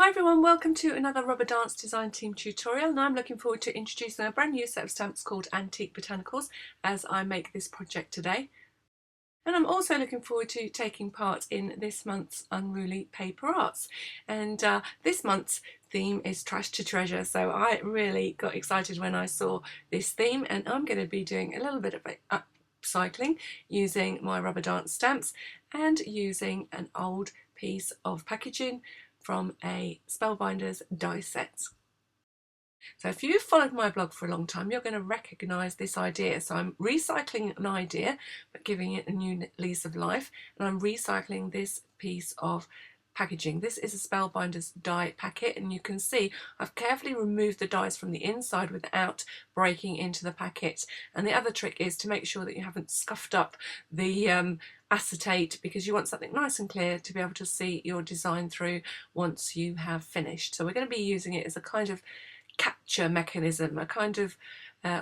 Hi everyone, welcome to another rubber dance design team tutorial, and I'm looking forward to introducing a brand new set of stamps called Antique Botanicals as I make this project today. And I'm also looking forward to taking part in this month's Unruly PaperArts. And this month's theme is Trash to Treasure, so I really got excited when I saw this theme, and I'm going to be doing a little bit of upcycling using my rubber dance stamps and using an old piece of packaging from a Spellbinders Die set. So if you've followed my blog for a long time, you're going to recognise this idea. So I'm recycling an idea, but giving it a new lease of life, and I'm recycling this piece of packaging. This is a Spellbinders Die packet, and you can see I've carefully removed the dies from the inside without breaking into the packet. And the other trick is to make sure that you haven't scuffed up the acetate, because you want something nice and clear to be able to see your design through once you have finished. So we're going to be using it as a kind of capture mechanism, a kind of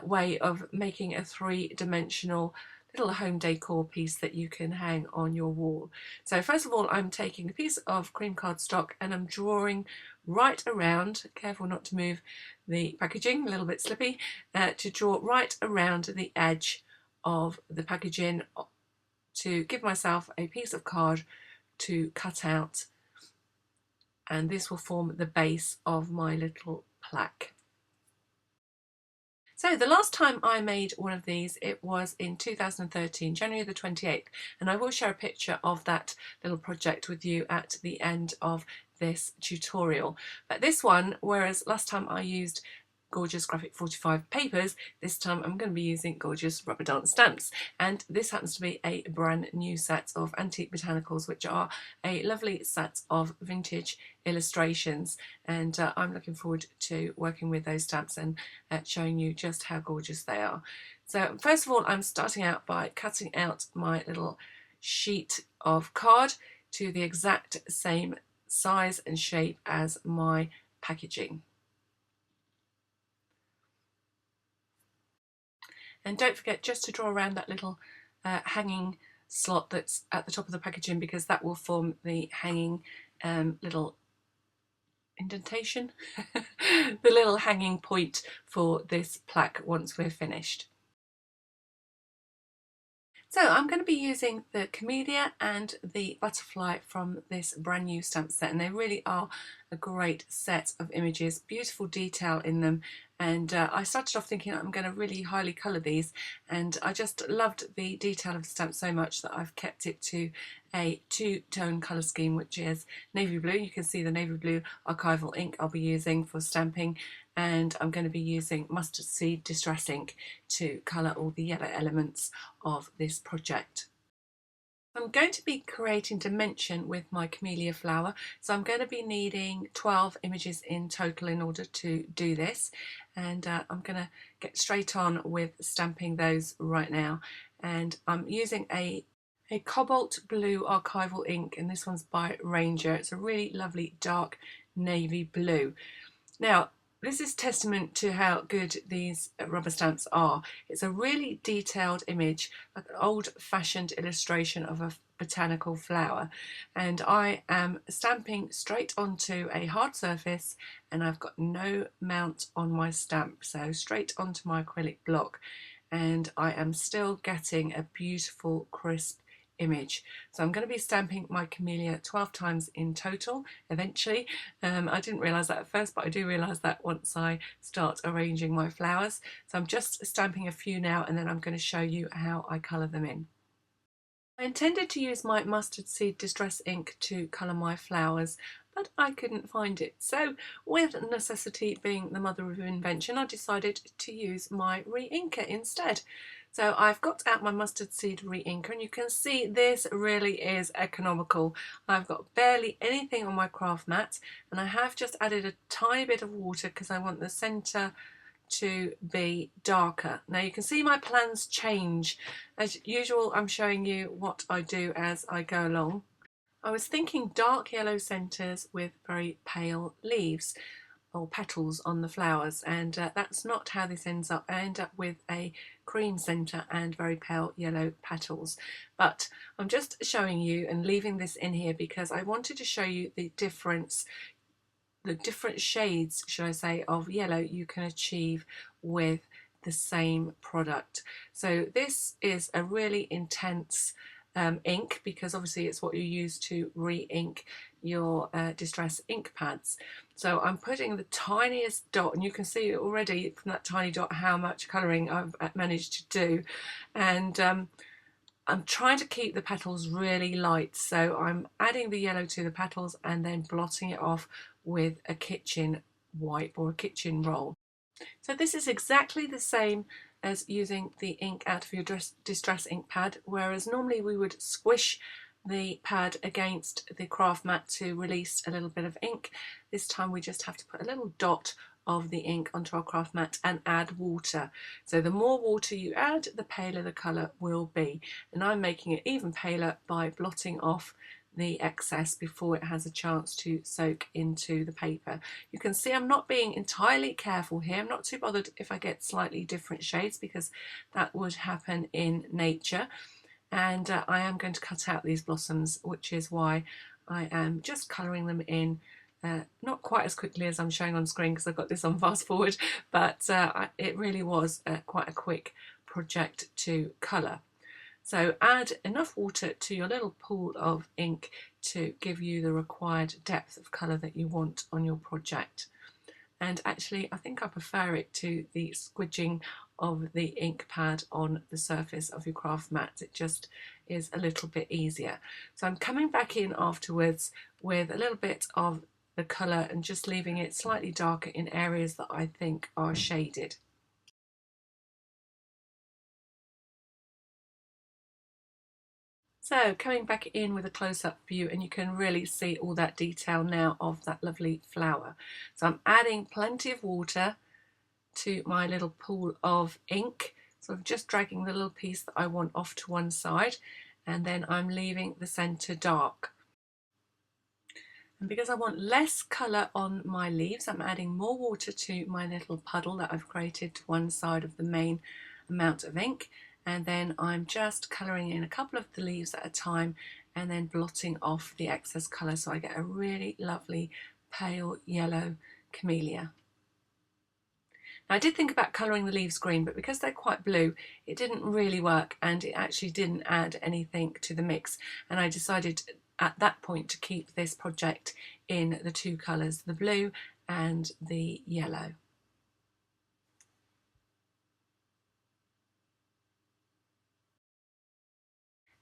way of making a three-dimensional little home decor piece that you can hang on your wall. So first of all, I'm taking a piece of cream cardstock and I'm drawing right around, careful not to move the packaging, a little bit slippy, to draw right around the edge of the packaging to give myself a piece of card to cut out, and this will form the base of my little plaque. So the last time I made one of these, it was in 2013, January the 28th, and I will share a picture of that little project with you at the end of this tutorial. But this one, whereas last time I used gorgeous graphic 45 papers, this time I'm going to be using gorgeous rubber dance stamps, and this happens to be a brand new set of Antique Botanicals, which are a lovely set of vintage illustrations, and I'm looking forward to working with those stamps and showing you just how gorgeous they are. So first of all, I'm starting out by cutting out my little sheet of card to the exact same size and shape as my packaging. And don't forget just to draw around that little hanging slot that's at the top of the packaging, because that will form the hanging little indentation, the little hanging point for this plaque once we're finished. So I'm going to be using the camellia and the butterfly from this brand new stamp set, and they really are a great set of images, beautiful detail in them. And I started off thinking I'm going to really highly colour these, and I just loved the detail of the stamp so much that I've kept it to a two-tone colour scheme, which is navy blue. You can see the navy blue archival ink I'll be using for stamping, and I'm going to be using mustard seed distress ink to colour all the yellow elements of this project. I'm going to be creating dimension with my camellia flower, so I'm going to be needing 12 images in total in order to do this, and I'm going to get straight on with stamping those right now. And I'm using a cobalt blue archival ink, and this one's by Ranger. It's a really lovely dark navy blue. Now this is testament to how good these rubber stamps are. It's a really detailed image, like an old-fashioned illustration of a botanical flower, and I am stamping straight onto a hard surface, and I've got no mount on my stamp, so straight onto my acrylic block, and I am still getting a beautiful crisp image. So I'm going to be stamping my camellia 12 times in total eventually. I didn't realise that at first, but I do realise that once I start arranging my flowers. So I'm just stamping a few now, and then I'm going to show you how I colour them in. I intended to use my mustard seed distress ink to colour my flowers, but I couldn't find it. So with necessity being the mother of invention, I decided to use my re-inker instead. So I've got out my mustard seed re-inker, and you can see this really is economical. I've got barely anything on my craft mat, and I have just added a tiny bit of water because I want the centre to be darker. Now you can see my plans change. As usual, I'm showing you what I do as I go along. I was thinking dark yellow centres with very pale leaves or petals on the flowers, and that's not how this ends up. I end up with a cream centre and very pale yellow petals, but I'm just showing you and leaving this in here because I wanted to show you the difference the different shades, should I say, of yellow you can achieve with the same product. So this is a really intense ink, because obviously it's what you use to re-ink your distress ink pads. So I'm putting the tiniest dot, and you can see already from that tiny dot how much colouring I've managed to do. And I'm trying to keep the petals really light, so I'm adding the yellow to the petals and then blotting it off with a kitchen wipe or a kitchen roll. So this is exactly the same as using the ink out of your distress ink pad, whereas normally we would squish the pad against the craft mat to release a little bit of ink. This time we just have to put a little dot of the ink onto our craft mat and add water. So the more water you add, the paler the colour will be. And I'm making it even paler by blotting off the excess before it has a chance to soak into the paper. You can see I'm not being entirely careful here. I'm not too bothered if I get slightly different shades, because that would happen in nature. And I am going to cut out these blossoms, which is why I am just colouring them in. Not quite as quickly as I'm showing on screen because I've got this on fast forward, but it really was quite a quick project to colour. So add enough water to your little pool of ink to give you the required depth of colour that you want on your project. And actually I think I prefer it to the squidging of the ink pad on the surface of your craft mat. It just is a little bit easier. So I'm coming back in afterwards with a little bit of the colour and just leaving it slightly darker in areas that I think are shaded. So coming back in with a close-up view, and you can really see all that detail now of that lovely flower. So I'm adding plenty of water to my little pool of ink. So I'm just dragging the little piece that I want off to one side, and then I'm leaving the centre dark. And because I want less colour on my leaves, I'm adding more water to my little puddle that I've created to one side of the main amount of ink. And then I'm just colouring in a couple of the leaves at a time and then blotting off the excess colour, so I get a really lovely pale yellow camellia. Now I did think about colouring the leaves green, but because they're quite blue it didn't really work, and it actually didn't add anything to the mix, and I decided at that point to keep this project in the two colours, the blue and the yellow.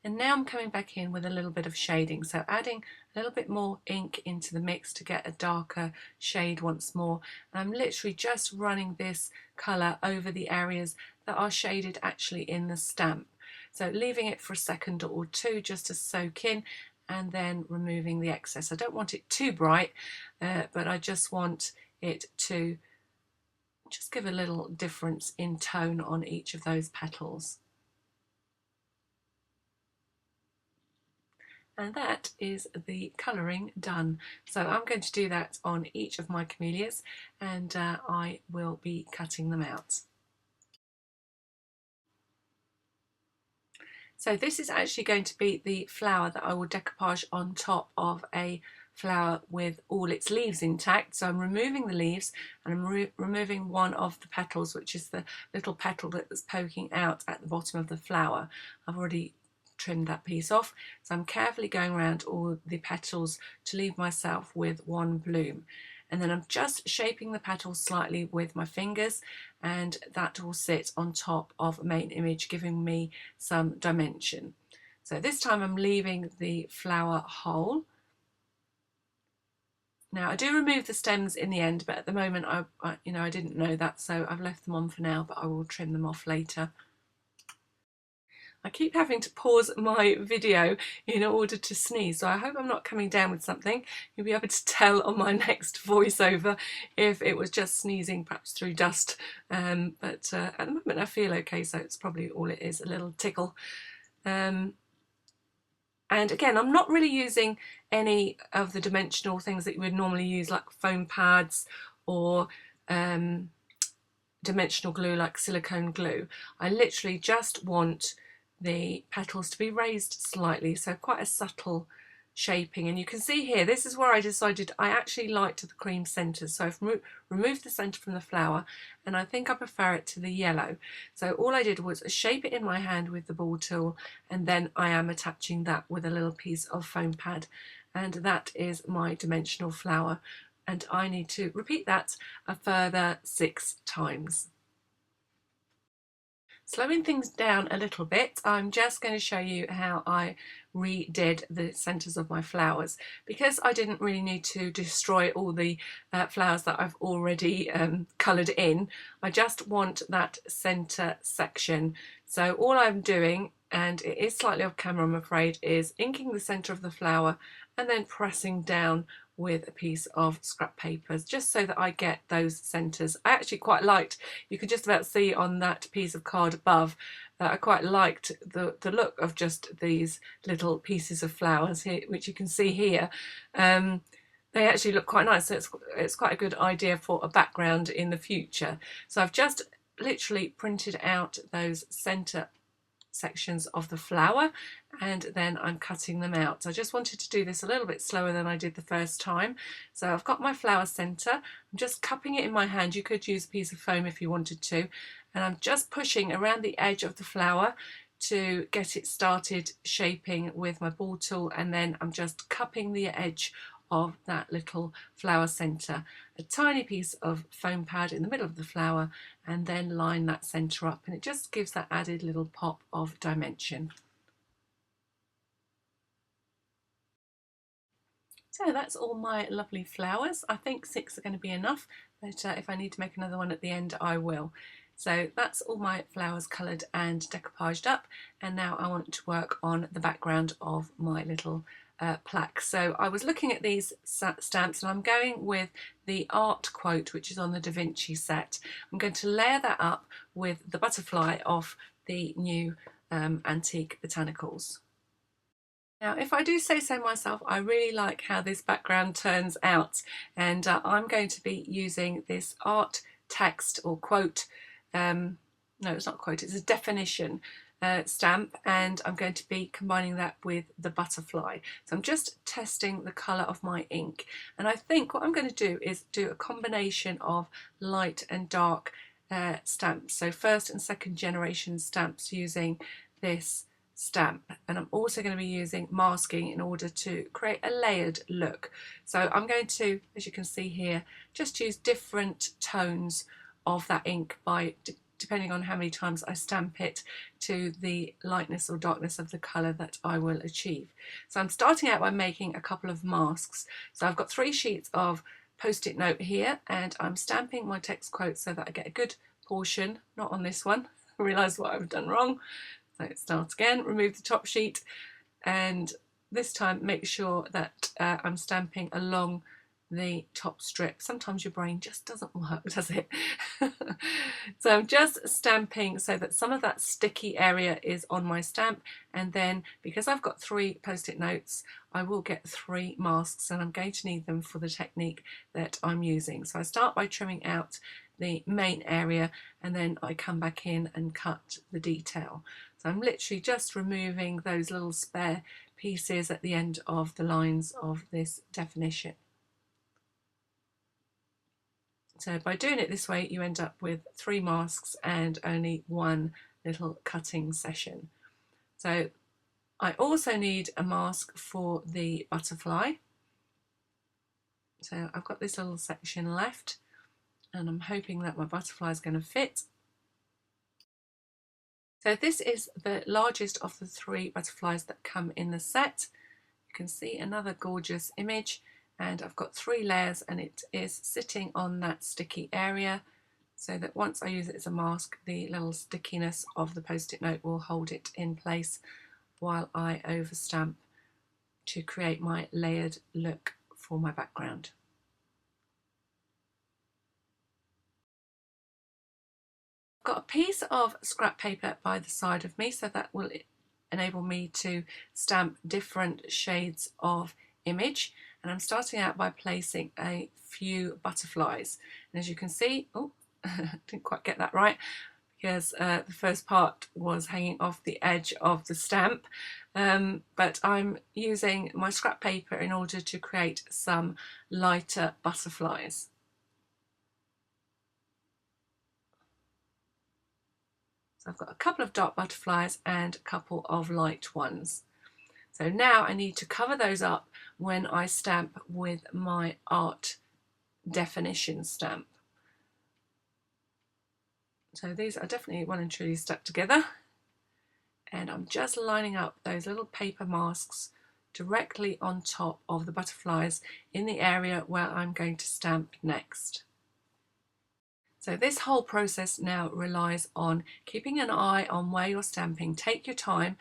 And now I'm coming back in with a little bit of shading, so adding a little bit more ink into the mix to get a darker shade once more. And I'm literally just running this colour over the areas that are shaded actually in the stamp. So leaving it for a second or two just to soak in, and then removing the excess. I don't want it too bright, but I just want it to just give a little difference in tone on each of those petals. And that is the colouring done. So I'm going to do that on each of my camellias, and I will be cutting them out. So this is actually going to be the flower that I will decoupage on top of a flower with all its leaves intact. So I'm removing the leaves, and I'm removing one of the petals, which is the little petal that was poking out at the bottom of the flower. I've already trimmed that piece off, so I'm carefully going around all the petals to leave myself with one bloom. And then I'm just shaping the petals slightly with my fingers, and that will sit on top of a main image, giving me some dimension. So this time I'm leaving the flower whole. Now I do remove the stems in the end, but at the moment I didn't know that, so I've left them on for now, but I will trim them off later. I keep having to pause my video in order to sneeze, so I hope I'm not coming down with something. You'll be able to tell on my next voiceover if it was just sneezing, perhaps through dust. But at the moment I feel okay, so it's probably all it is, a little tickle. And again, I'm not really using any of the dimensional things that you would normally use, like foam pads or dimensional glue like silicone glue. I literally just want the petals to be raised slightly, so quite a subtle shaping. And you can see here, this is where I decided I actually liked the cream centres. So I've removed the centre from the flower, and I think I prefer it to the yellow. So all I did was shape it in my hand with the ball tool, and then I am attaching that with a little piece of foam pad, and that is my dimensional flower. And I need to repeat that a further 6 times. Slowing things down a little bit, I'm just going to show you how I redid the centres of my flowers, because I didn't really need to destroy all the flowers that I've already coloured in. I just want that centre section. So all I'm doing, and it is slightly off camera I'm afraid, is inking the centre of the flower and then pressing down with a piece of scrap paper, just so that I get those centres. I actually quite liked, you could just about see on that piece of card above, I quite liked the look of just these little pieces of flowers here, which you can see here. They actually look quite nice, so it's quite a good idea for a background in the future. So I've just literally printed out those centre sections of the flower, and then I'm cutting them out. So I just wanted to do this a little bit slower than I did the first time. So I've got my flower centre, I'm just cupping it in my hand. You could use a piece of foam if you wanted to, and I'm just pushing around the edge of the flower to get it started shaping with my ball tool, and then I'm just cupping the edge of that little flower centre, a tiny piece of foam pad in the middle of the flower, and then line that centre up, and it just gives that added little pop of dimension. So that's all my lovely flowers. I think 6 are going to be enough, but if I need to make another one at the end, I will. So that's all my flowers coloured and decoupaged up, and now I want to work on the background of my little plaque. So I was looking at these stamps, and I'm going with the art quote, which is on the Da Vinci set. I'm going to layer that up with the butterfly off the new Antique Botanicals. Now, if I do say so myself, I really like how this background turns out, and I'm going to be using this art text or quote, no, it's not quote, it's a definition stamp, and I'm going to be combining that with the butterfly. So I'm just testing the colour of my ink, and I think what I'm going to do is do a combination of light and dark stamps, so first and second generation stamps using this stamp, and I'm also going to be using masking in order to create a layered look. So I'm going to, as you can see here, just use different tones of that ink by depending on how many times I stamp it to the lightness or darkness of the colour that I will achieve. So I'm starting out by making a couple of masks. So I've got 3 sheets of post-it note here, and I'm stamping my text quote so that I get a good portion, not on this one, I realise what I've done wrong. So start again, remove the top sheet, and this time make sure that I'm stamping along the top strip. Sometimes your brain just doesn't work, does it? So I'm just stamping so that some of that sticky area is on my stamp, and then because I've got 3 post-it notes, I will get 3 masks, and I'm going to need them for the technique that I'm using. So I start by trimming out the main area, and then I come back in and cut the detail. So I'm literally just removing those little spare pieces at the end of the lines of this definition. So by doing it this way, you end up with 3 masks and only 1 little cutting session. So I also need a mask for the butterfly. So I've got this little section left, and I'm hoping that my butterfly is going to fit. So this is the largest of the 3 butterflies that come in the set. You can see another gorgeous image, and I've got 3 layers, and it is sitting on that sticky area, so that once I use it as a mask, the little stickiness of the post-it note will hold it in place while I overstamp to create my layered look for my background. Got a piece of scrap paper by the side of me, so that will enable me to stamp different shades of image, and I'm starting out by placing a few butterflies, and as you can see, oh, didn't quite get that right because the first part was hanging off the edge of the stamp, but I'm using my scrap paper in order to create some lighter butterflies. So I've got a couple of dark butterflies and a couple of light ones. So now I need to cover those up when I stamp with my art definition stamp. So these are definitely well and truly stuck together, and I'm just lining up those little paper masks directly on top of the butterflies in the area where I'm going to stamp next. So this whole process now relies on keeping an eye on where you're stamping. Take your time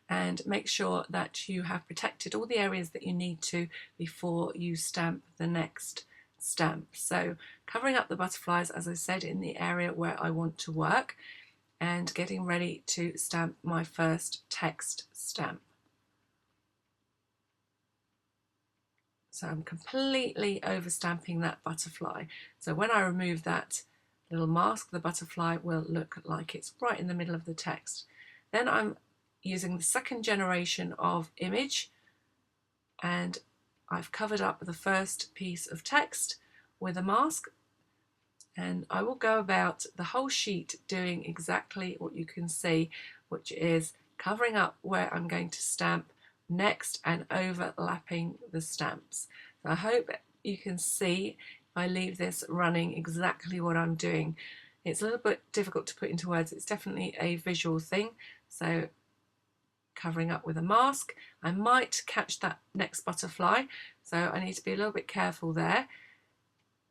and make sure that you have protected all the areas that you need to before you stamp the next stamp. So covering up the butterflies, as I said, in the area where I want to work, and getting ready to stamp my first text stamp. So I'm completely overstamping that butterfly. So when I remove that little mask, the butterfly will look like it's right in the middle of the text. Then I'm using the second generation of image, and I've covered up the first piece of text with a mask, and I will go about the whole sheet doing exactly what you can see, which is covering up where I'm going to stamp next and overlapping the stamps. So I hope you can see if I leave this running exactly what I'm doing. It's a little bit difficult to put into words, it's definitely a visual thing. So covering up with a mask, I might catch that next butterfly, so I need to be a little bit careful there,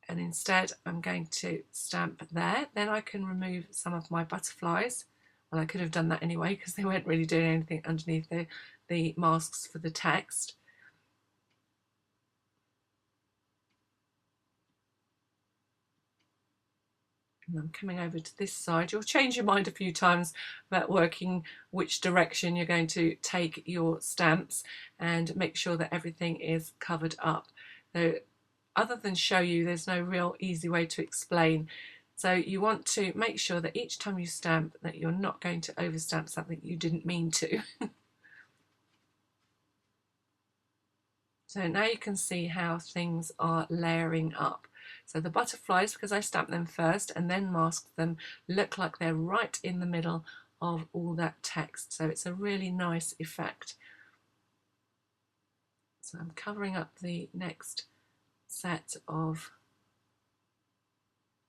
and instead I'm going to stamp there. Then I can remove some of my butterflies. Well, I could have done that anyway because they weren't really doing anything underneath the masks for the text. And I'm coming over to this side. You'll change your mind a few times about working which direction you're going to take your stamps, and make sure that everything is covered up. So other than show you, there's no real easy way to explain. So you want to make sure that each time you stamp that you're not going to overstamp something you didn't mean to. So now you can see how things are layering up. So the butterflies, because I stamped them first and then masked them, look like they're right in the middle of all that text. So it's a really nice effect. So I'm covering up the next set of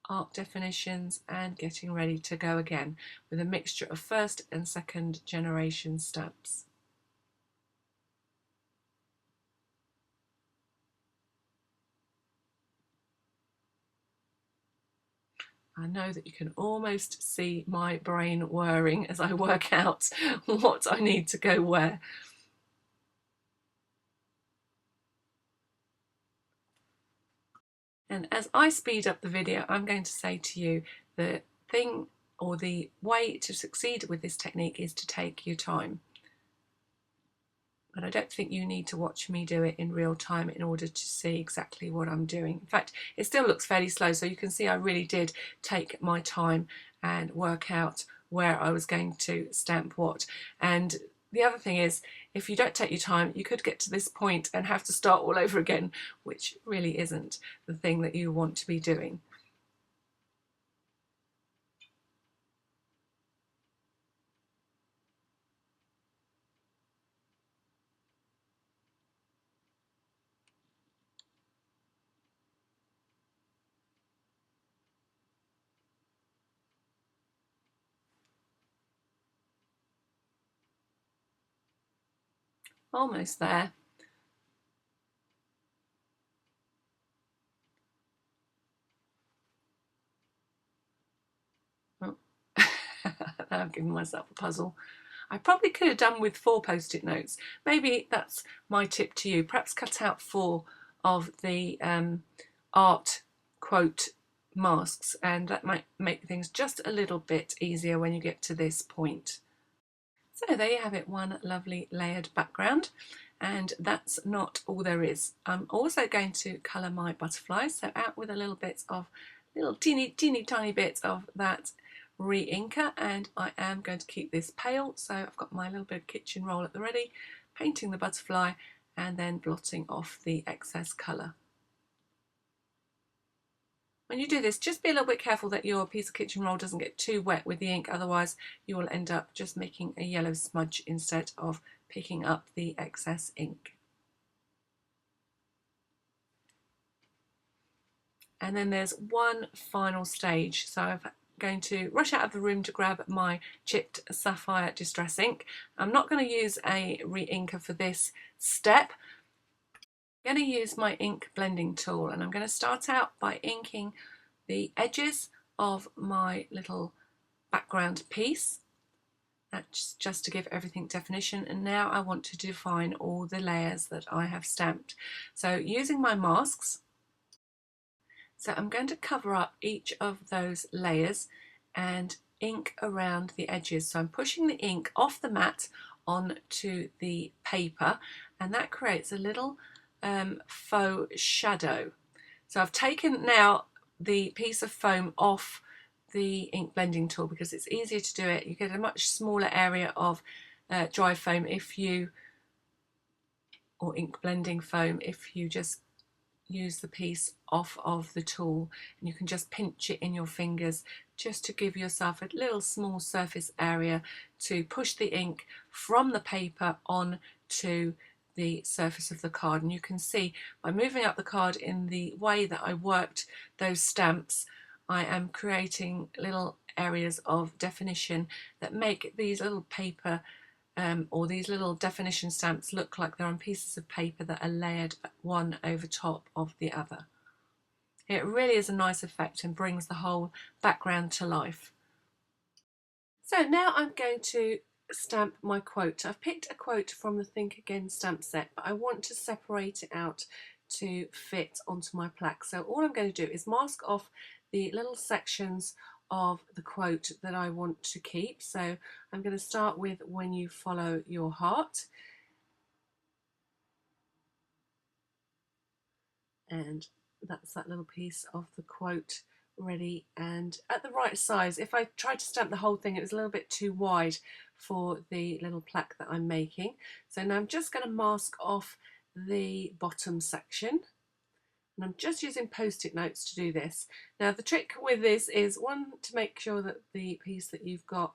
art definitions and getting ready to go again with a mixture of first and second generation stamps. I know that you can almost see my brain whirring as I work out what I need to go where. And as I speed up the video, I'm going to say to you, the thing or the way to succeed with this technique is to take your time. But I don't think you need to watch me do it in real time in order to see exactly what I'm doing. In fact, it still looks fairly slow, so you can see I really did take my time and work out where I was going to stamp what. And the other thing is, if you don't take your time, you could get to this point and have to start all over again, which really isn't the thing that you want to be doing. Almost there. Oh. I'm giving myself a puzzle. I probably could have done with 4 post-it notes. Maybe that's my tip to you. Perhaps cut out 4 of the art quote masks, and that might make things just a little bit easier when you get to this point. So there you have it, one lovely layered background, and that's not all there is. I'm also going to colour my butterflies, so out with a little teeny tiny bit of that re-inker, and I am going to keep this pale. So I've got my little bit of kitchen roll at the ready, painting the butterfly and then blotting off the excess colour. When you do this, just be a little bit careful that your piece of kitchen roll doesn't get too wet with the ink, otherwise you will end up just making a yellow smudge instead of picking up the excess ink. And then there's one final stage, so I'm going to rush out of the room to grab my chipped sapphire distress ink. I'm not going to use a re-inker for this step. I'm going to use my ink blending tool, and I'm going to start out by inking the edges of my little background piece. That's just to give everything definition, and now I want to define all the layers that I have stamped. So using my masks, so I'm going to cover up each of those layers and ink around the edges. So I'm pushing the ink off the mat onto the paper, and that creates a little faux shadow. So I've taken now the piece of foam off the ink blending tool because it's easier to do it. You get a much smaller area of dry foam or ink blending foam if you just use the piece off of the tool, and you can just pinch it in your fingers just to give yourself a little small surface area to push the ink from the paper on to the surface of the card. And you can see by moving up the card in the way that I worked those stamps, I am creating little areas of definition that make these little paper or these little definition stamps look like they're on pieces of paper that are layered one over top of the other. It really is a nice effect and brings the whole background to life. So now I'm going to stamp my quote. I've picked a quote from the Think Again stamp set, but I want to separate it out to fit onto my plaque. So all I'm going to do is mask off the little sections of the quote that I want to keep. So I'm going to start with "When you follow your heart," and that's that little piece of the quote ready and at the right size. If I tried to stamp the whole thing, it was a little bit too wide for the little plaque that I'm making. So now I'm just going to mask off the bottom section, and I'm just using post-it notes to do this. Now the trick with this is, one, to make sure that the piece that you've got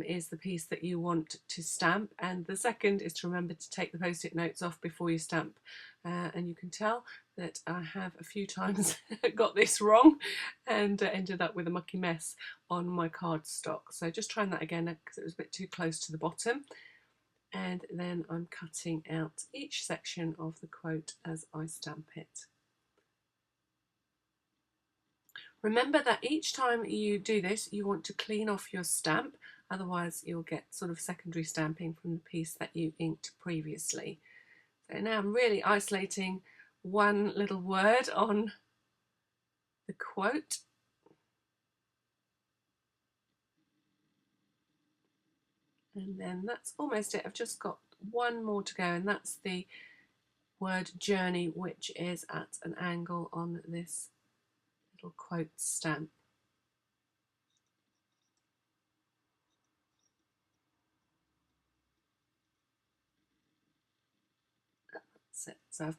is the piece that you want to stamp, and the second is to remember to take the post-it notes off before you stamp. And you can tell that I have a few times got this wrong and ended up with a mucky mess on my cardstock. So just trying that again because it was a bit too close to the bottom. And then I'm cutting out each section of the quote as I stamp it. Remember that each time you do this, you want to clean off your stamp, otherwise you'll get sort of secondary stamping from the piece that you inked previously. So now I'm really isolating one little word on the quote. And then that's almost it. I've just got one more to go, and that's the word journey, which is at an angle on this little quote stamp. That's it. So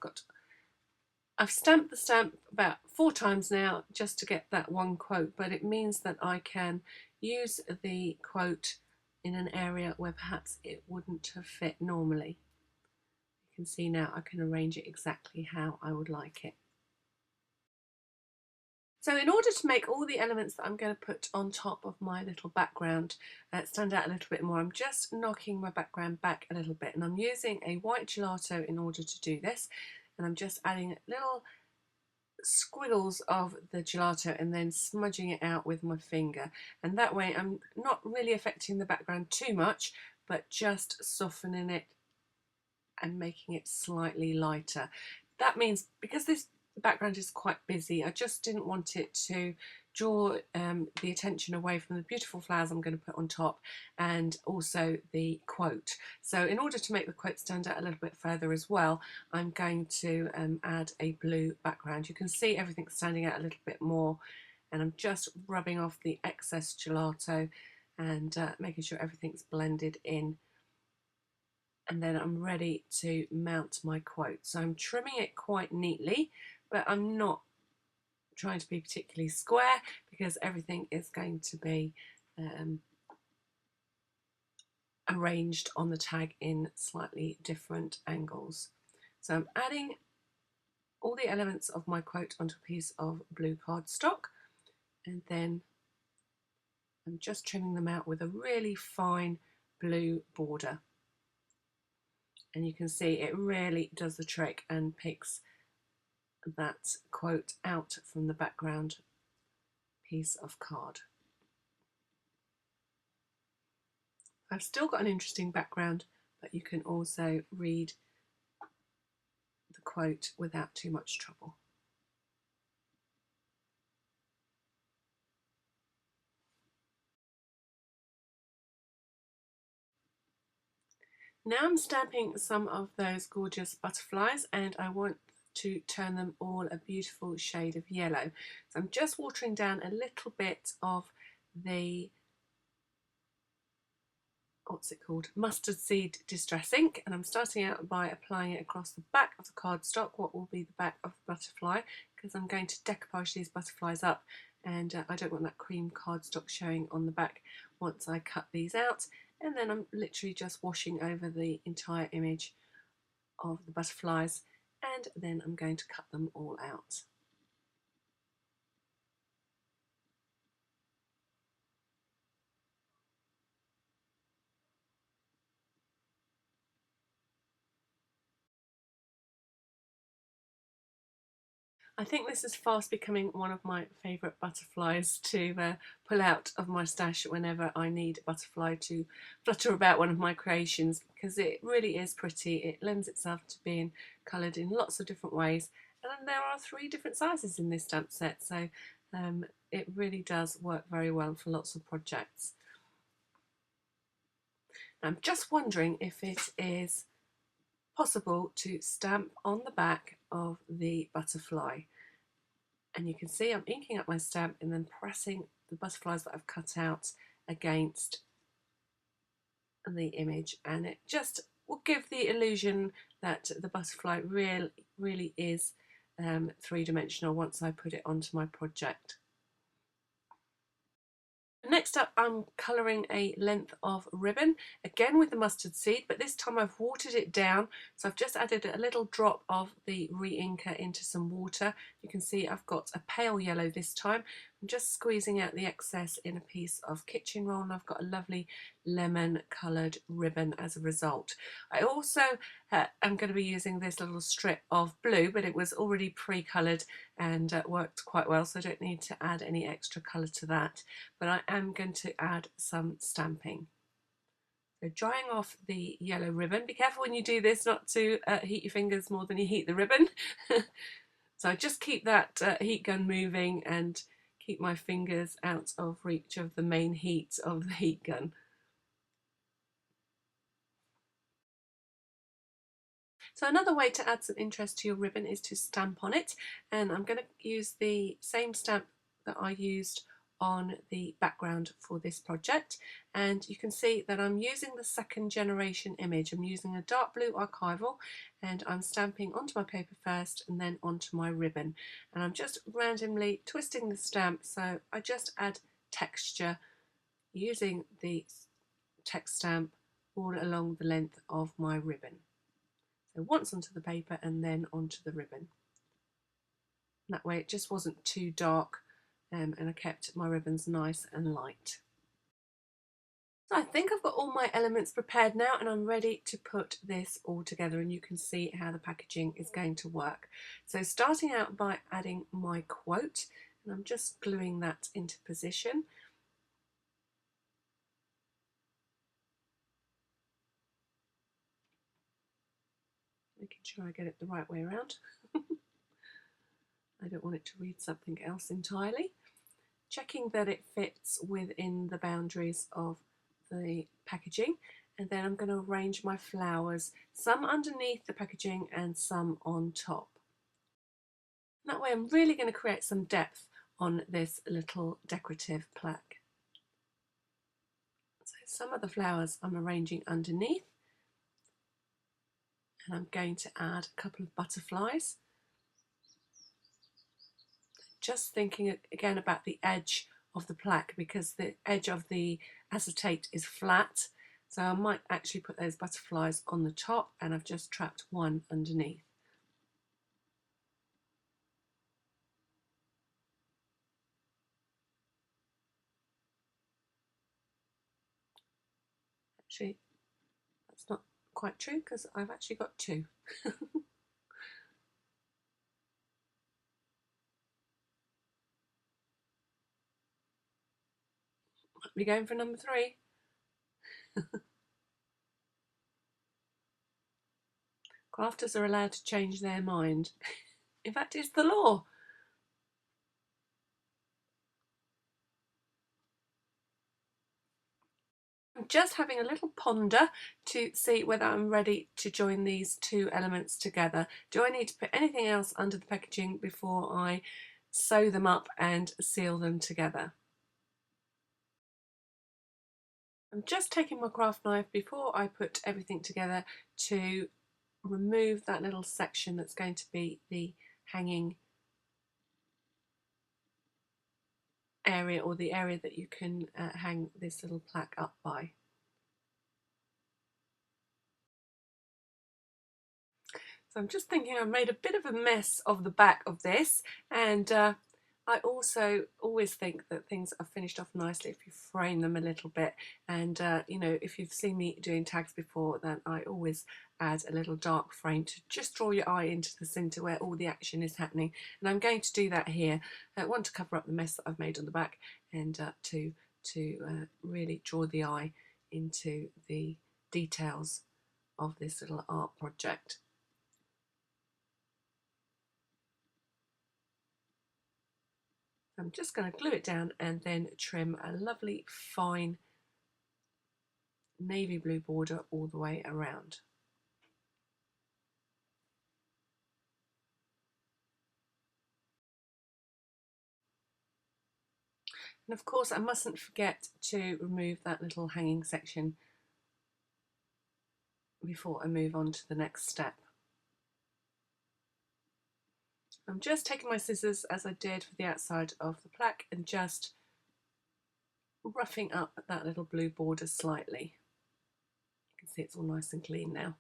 I've stamped the stamp about 4 times now just to get that one quote, but it means that I can use the quote in an area where perhaps it wouldn't have fit normally. You can see now I can arrange it exactly how I would like it. So in order to make all the elements that I'm going to put on top of my little background stand out a little bit more, I'm just knocking my background back a little bit, and I'm using a white gelato in order to do this, and I'm just adding little squiggles of the gelato and then smudging it out with my finger, and that way I'm not really affecting the background too much, but just softening it and making it slightly lighter. That means, because this background is quite busy, I just didn't want it to draw the attention away from the beautiful flowers I'm going to put on top and also the quote. So in order to make the quote stand out a little bit further as well, I'm going to add a blue background. You can see everything standing out a little bit more and I'm just rubbing off the excess gelato and making sure everything's blended in. And then I'm ready to mount my quote. So I'm trimming it quite neatly, but I'm not trying to be particularly square because everything is going to be arranged on the tag in slightly different angles. So I'm adding all the elements of my quote onto a piece of blue cardstock, and then I'm just trimming them out with a really fine blue border. And you can see it really does the trick and picks that quote out from the background piece of card. I've still got an interesting background, but you can also read the quote without too much trouble. Now I'm stamping some of those gorgeous butterflies, and I want to turn them all a beautiful shade of yellow. So I'm just watering down a little bit of the, what's it called, mustard seed distress ink, and I'm starting out by applying it across the back of the cardstock, what will be the back of the butterfly, because I'm going to decoupage these butterflies up, and I don't want that cream cardstock showing on the back once I cut these out. And then I'm literally just washing over the entire image of the butterflies, and then I'm going to cut them all out. I think this is fast becoming one of my favourite butterflies to pull out of my stash whenever I need a butterfly to flutter about one of my creations, because it really is pretty. It lends itself to being coloured in lots of different ways, and there are 3 different sizes in this stamp set, so it really does work very well for lots of projects. I'm just wondering if it is possible to stamp on the back of the butterfly. And you can see I'm inking up my stamp and then pressing the butterflies that I've cut out against the image, and it just will give the illusion that the butterfly really is 3-dimensional once I put it onto my project. Next up, I'm colouring a length of ribbon, again with the mustard seed, but this time I've watered it down. So I've just added a little drop of the re-inker into some water. You can see I've got a pale yellow this time. I'm just squeezing out the excess in a piece of kitchen roll, and I've got a lovely lemon coloured ribbon as a result. I also am going to be using this little strip of blue, but it was already pre-coloured and worked quite well, so I don't need to add any extra colour to that. But I am going to add some stamping. So drying off the yellow ribbon. Be careful when you do this not to heat your fingers more than you heat the ribbon. So I just keep that heat gun moving and keep my fingers out of reach of the main heat of the heat gun. So another way to add some interest to your ribbon is to stamp on it, and I'm going to use the same stamp that I used on the background for this project, and you can see that I'm using the 2nd generation image. I'm using a dark blue archival, and I'm stamping onto my paper first and then onto my ribbon, and I'm just randomly twisting the stamp, so I just add texture using the text stamp all along the length of my ribbon. So once onto the paper and then onto the ribbon. That way it just wasn't too dark, and I kept my ribbons nice and light. So I think I've got all my elements prepared now, and I'm ready to put this all together, and you can see how the packaging is going to work. So starting out by adding my quote, and I'm just gluing that into position. Making sure I get it the right way around. I don't want it to read something else entirely. Checking that it fits within the boundaries of the packaging, and then I'm going to arrange my flowers, some underneath the packaging and some on top. That way I'm really going to create some depth on this little decorative plaque. So some of the flowers I'm arranging underneath, and I'm going to add a couple of butterflies. Just thinking again about the edge of the plaque, because the edge of the acetate is flat, so I might actually put those butterflies on the top, and I've just trapped one underneath. Actually, that's not quite true because I've actually got two. Might be going for number 3. Crafters are allowed to change their mind. In fact, it's the law. I'm just having a little ponder to see whether I'm ready to join these two elements together. Do I need to put anything else under the packaging before I sew them up and seal them together? I'm just taking my craft knife before I put everything together to remove that little section that's going to be the hanging area, or the area that you can hang this little plaque up by. So I'm just thinking I've made a bit of a mess of the back of this, and I also always think that things are finished off nicely if you frame them a little bit. And you know, if you've seen me doing tags before, then I always add a little dark frame to just draw your eye into the centre where all the action is happening. And I'm going to do that here. I want to cover up the mess that I've made on the back, and to really draw the eye into the details of this little art project. I'm just going to glue it down and then trim a lovely fine navy blue border all the way around. And of course I mustn't forget to remove that little hanging section before I move on to the next step. I'm just taking my scissors, as I did for the outside of the plaque, and just roughing up that little blue border slightly. You can see it's all nice and clean now.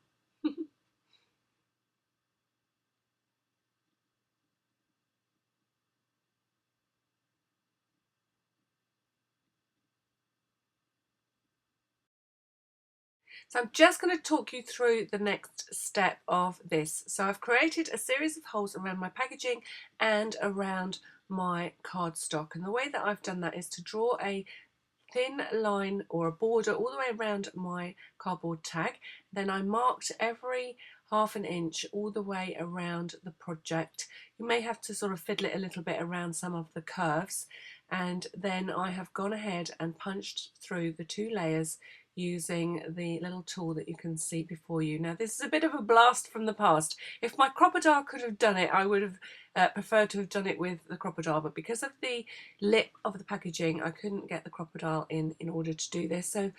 So I'm just going to talk you through the next step of this. So I've created a series of holes around my packaging and around my cardstock, and the way that I've done that is to draw a thin line or a border all the way around my cardboard tag. Then I marked every ½ inch all the way around the project. You may have to sort of fiddle it a little bit around some of the curves, and then I have gone ahead and punched through the 2 layers using the little tool that you can see before you. Now this is a bit of a blast from the past. If my crocodile could have done it, I would have preferred to have done it with the crocodile, but because of the lip of the packaging I couldn't get the crocodile in order to do this, so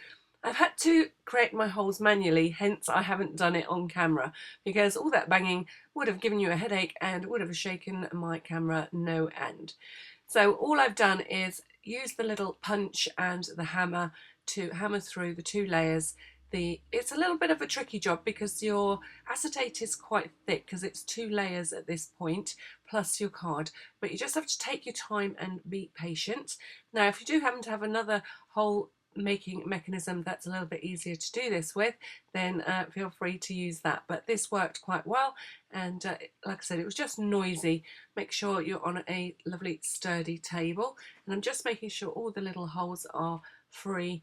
I've had to create my holes manually, hence I haven't done it on camera, because all that banging would have given you a headache and would have shaken my camera no end. So all I've done is use the little punch and the hammer to hammer through the 2 layers. It's a little bit of a tricky job because your acetate is quite thick, because it's 2 layers at this point plus your card, but you just have to take your time and be patient. Now if you do happen to have another hole making mechanism that's a little bit easier to do this with, then feel free to use that, but this worked quite well, and like I said, it was just noisy. Make sure you're on a lovely sturdy table, and I'm just making sure all the little holes are free,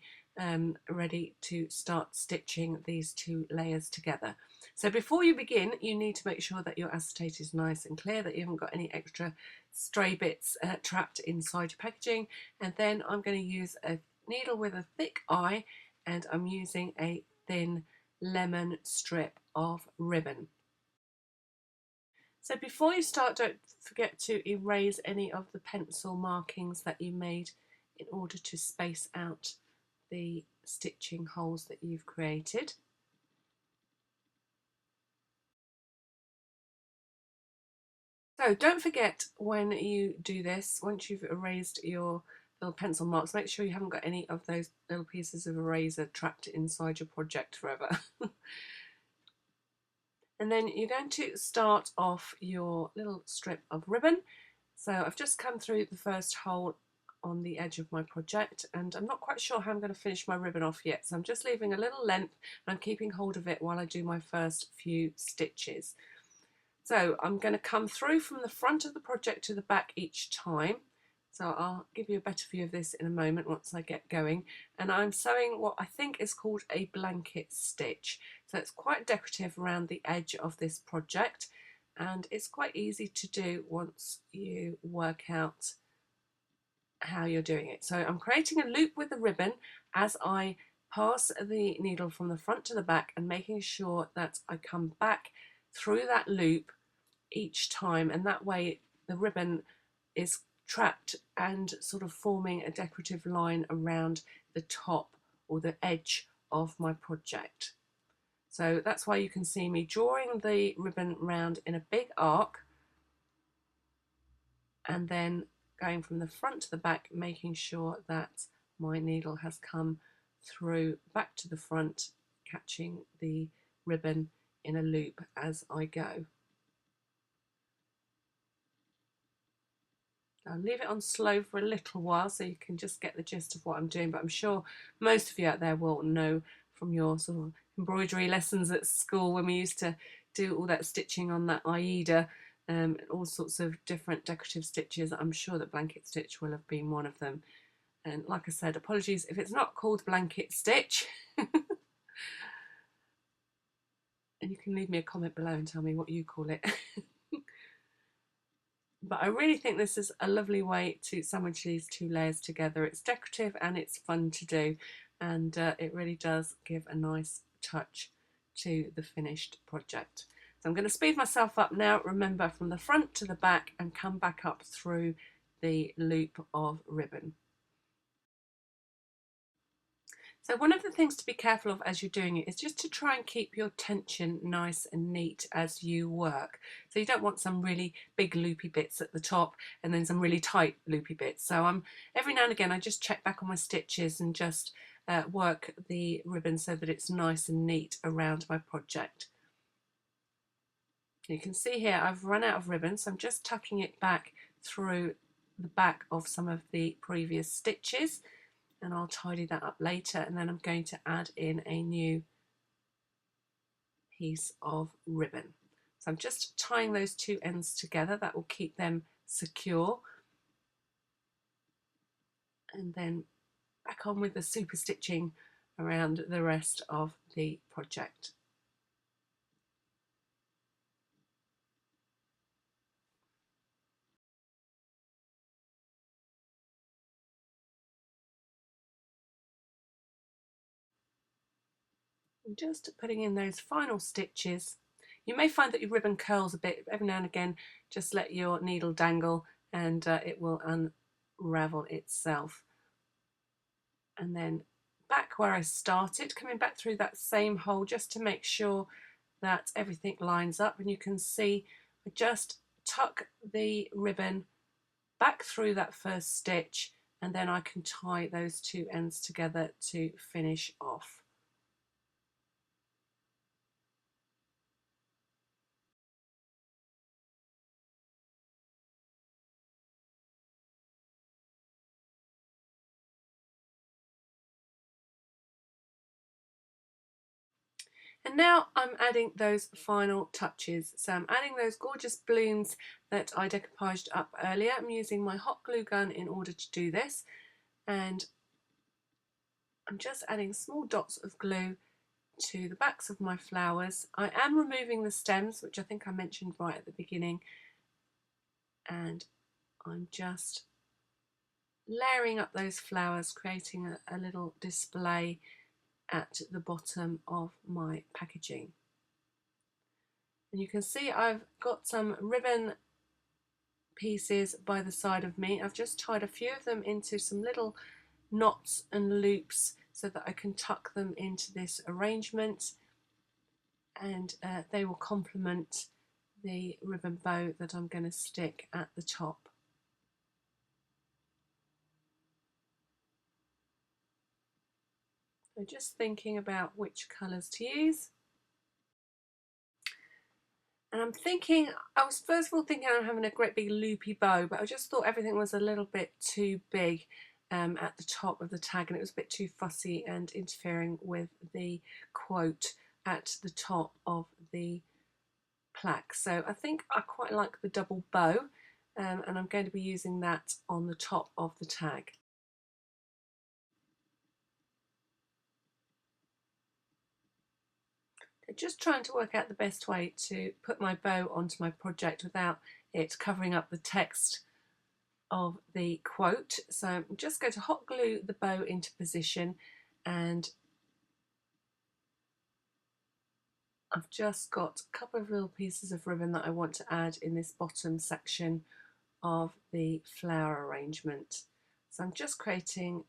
ready to start stitching these 2 layers together. So before you begin, you need to make sure that your acetate is nice and clear, that you haven't got any extra stray bits trapped inside your packaging. And then I'm going to use a needle with a thick eye, and I'm using a thin lemon strip of ribbon. So before you start, don't forget to erase any of the pencil markings that you made in order to space out the stitching holes that you've created. So don't forget, when you do this, once you've erased your little pencil marks, make sure you haven't got any of those little pieces of eraser trapped inside your project forever. And then you're going to start off your little strip of ribbon. So I've just come through the first hole on the edge of my project, and I'm not quite sure how I'm going to finish my ribbon off yet, so I'm just leaving a little length and I'm keeping hold of it while I do my first few stitches. So I'm going to come through from the front of the project to the back each time. So I'll give you a better view of this in a moment once I get going. And I'm sewing what I think is called a blanket stitch. So it's quite decorative around the edge of this project, and it's quite easy to do once you work out how you're doing it. So I'm creating a loop with the ribbon as I pass the needle from the front to the back, and making sure that I come back through that loop each time, and that way the ribbon is trapped and sort of forming a decorative line around the top or the edge of my project. So that's why you can see me drawing the ribbon round in a big arc, and then going from the front to the back, making sure that my needle has come through back to the front, catching the ribbon in a loop as I go. I'll leave it on slow for a little while so you can just get the gist of what I'm doing, but I'm sure most of you out there will know from your sort of embroidery lessons at school when we used to do all that stitching on that Aida, all sorts of different decorative stitches. I'm sure that blanket stitch will have been one of them. And like I said, apologies if it's not called blanket stitch. And you can leave me a comment below and tell me what you call it. But I really think this is a lovely way to sandwich these two layers together. It's decorative and it's fun to do, and it really does give a nice touch to the finished project. So I'm going to speed myself up now, remember, from the front to the back, and come back up through the loop of ribbon. So one of the things to be careful of as you're doing it is just to try and keep your tension nice and neat as you work. So you don't want some really big loopy bits at the top and then some really tight loopy bits. So every now and again I just check back on my stitches and just work the ribbon so that it's nice and neat around my project. You can see here I've run out of ribbon, so I'm just tucking it back through the back of some of the previous stitches, and I'll tidy that up later, and then I'm going to add in a new piece of ribbon. So I'm just tying those two ends together. That will keep them secure, and then back on with the super stitching around the rest of the project. And just putting in those final stitches. You may find that your ribbon curls a bit. Every now and again, just let your needle dangle and it will unravel itself. And then back where I started, coming back through that same hole just to make sure that everything lines up. And you can see I just tuck the ribbon back through that first stitch, and then I can tie those two ends together to finish off. And now I'm adding those final touches. So I'm adding those gorgeous blooms that I decoupaged up earlier. I'm using my hot glue gun in order to do this, and I'm just adding small dots of glue to the backs of my flowers. I am removing the stems, which I think I mentioned right at the beginning, and I'm just layering up those flowers, creating a little display at the bottom of my packaging. And you can see I've got some ribbon pieces by the side of me. I've just tied a few of them into some little knots and loops so that I can tuck them into this arrangement, and they will complement the ribbon bow that I'm going to stick at the top. So just thinking about which colours to use. And I'm thinking, I was first of all thinking I'm having a great big loopy bow, but I just thought everything was a little bit too big at the top of the tag, and it was a bit too fussy and interfering with the quote at the top of the plaque. So I think I quite like the double bow, and I'm going to be using that on the top of the tag. Just trying to work out the best way to put my bow onto my project without it covering up the text of the quote. So I'm just going to hot glue the bow into position, and I've just got a couple of little pieces of ribbon that I want to add in this bottom section of the flower arrangement. So I'm just creating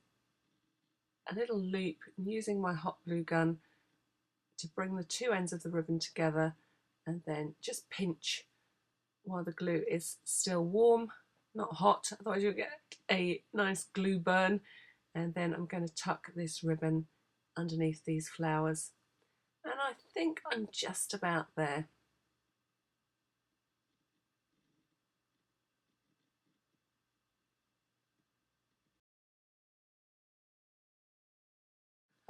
a little loop using my hot glue gun to bring the two ends of the ribbon together, and then just pinch while the glue is still warm, not hot, otherwise you'll get a nice glue burn. And then I'm going to tuck this ribbon underneath these flowers, and I think I'm just about there.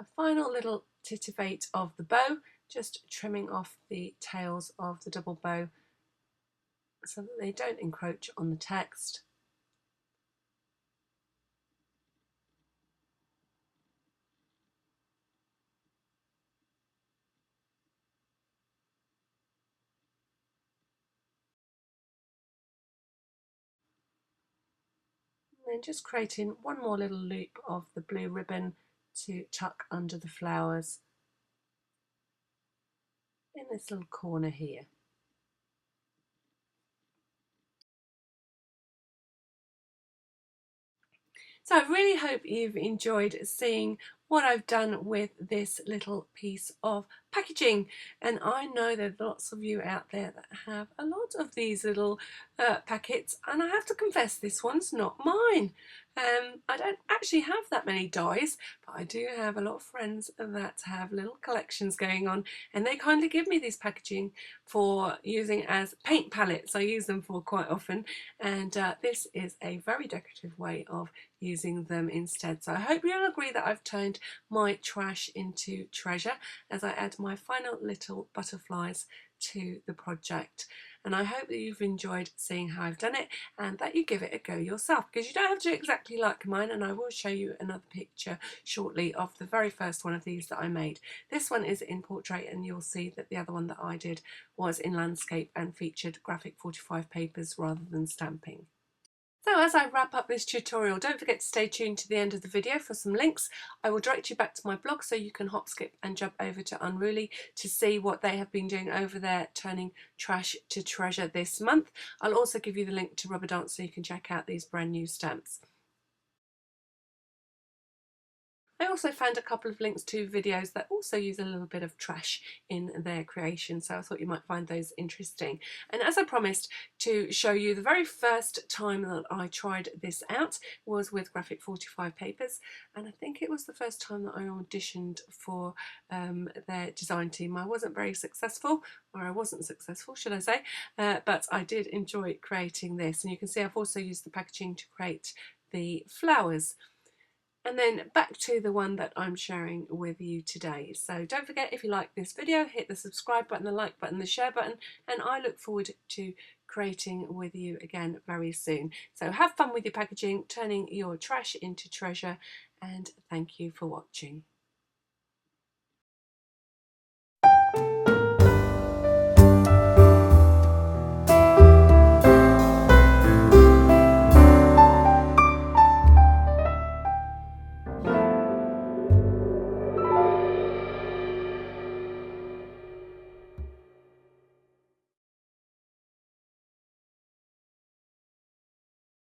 A final little titivate of the bow, just trimming off the tails of the double bow so that they don't encroach on the text. And then just creating one more little loop of the blue ribbon to tuck under the flowers in this little corner here. So I really hope you've enjoyed seeing what I've done with this little piece of packaging, and I know there are lots of you out there that have a lot of these little packets, and I have to confess this one's not mine. I don't actually have that many dies, but I do have a lot of friends that have little collections going on, and they kindly give me these packaging for using as paint palettes. I use them for quite often, and this is a very decorative way of using them instead. So I hope you'll agree that I've turned my trash into treasure as I add my final little butterflies to the project. And I hope that you've enjoyed seeing how I've done it, and that you give it a go yourself, because you don't have to do exactly like mine, and I will show you another picture shortly of the very first one of these that I made. This one is in portrait, and you'll see that the other one that I did was in landscape and featured graphic 45 papers rather than stamping. So as I wrap up this tutorial, don't forget to stay tuned to the end of the video for some links. I will direct you back to my blog so you can hop, skip and jump over to Unruly to see what they have been doing over there, turning trash to treasure this month. I'll also give you the link to Rubber Dance so you can check out these brand new stamps. I also found a couple of links to videos that also use a little bit of trash in their creation, so I thought you might find those interesting. And as I promised to show you, the very first time that I tried this out was with graphic 45 papers, and I think it was the first time that I auditioned for their design team. I wasn't very successful, or I wasn't successful should I say, but I did enjoy creating this, and you can see I've also used the packaging to create the flowers. And then back to the one that I'm sharing with you today. So don't forget, if you like this video, hit the subscribe button, the like button, the share button, and I look forward to creating with you again very soon. So have fun with your packaging, turning your trash into treasure, and thank you for watching.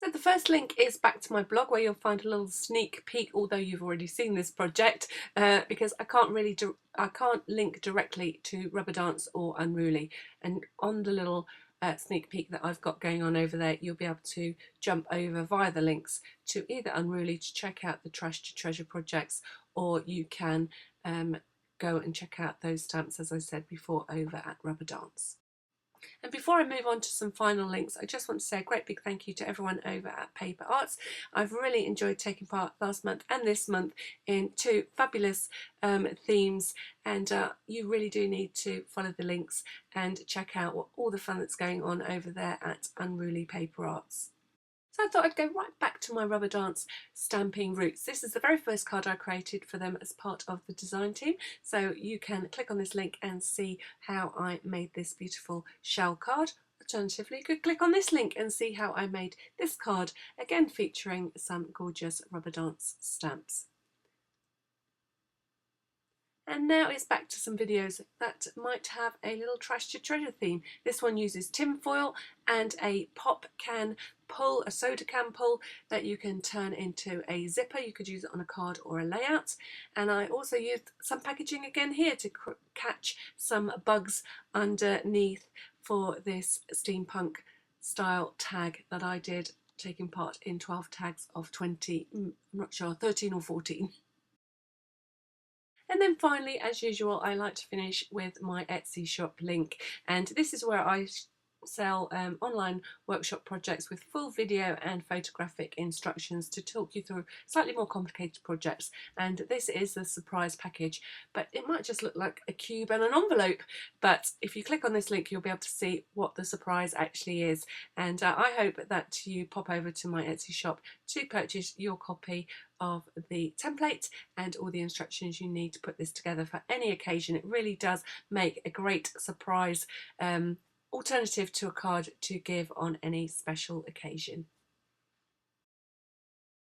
So the first link is back to my blog, where you'll find a little sneak peek, although you've already seen this project, because I can't link directly to Rubber Dance or Unruly. And on the little sneak peek that I've got going on over there, you'll be able to jump over via the links to either Unruly to check out the Trash to Treasure projects, or you can go and check out those stamps, as I said before, over at Rubber Dance. And before I move on to some final links, I just want to say a great big thank you to everyone over at Paper Arts. I've really enjoyed taking part last month and this month in two fabulous themes, and you really do need to follow the links and check out all the fun that's going on over there at Unruly PaperArts. So I thought I'd go right back to my Rubber Dance stamping roots. This is the very first card I created for them as part of the design team. So you can click on this link and see how I made this beautiful shell card. Alternatively, you could click on this link and see how I made this card, again featuring some gorgeous Rubber Dance stamps. And now it's back to some videos that might have a little Trash to Treasure theme. This one uses tin foil and a pop can pull, a soda can pull that you can turn into a zipper. You could use it on a card or a layout. And I also used some packaging again here to catch some bugs underneath for this steampunk style tag that I did, taking part in 12 tags of 20, I'm not sure, 13 or 14. And then finally, as usual, I like to finish with my Etsy shop link. And this is where I sell online workshop projects with full video and photographic instructions to talk you through slightly more complicated projects. And this is the surprise package, but it might just look like a cube and an envelope. But if you click on this link, you'll be able to see what the surprise actually is. And I hope that you pop over to my Etsy shop to purchase your copy of the template and all the instructions you need to put this together for any occasion. It really does make a great surprise alternative to a card to give on any special occasion.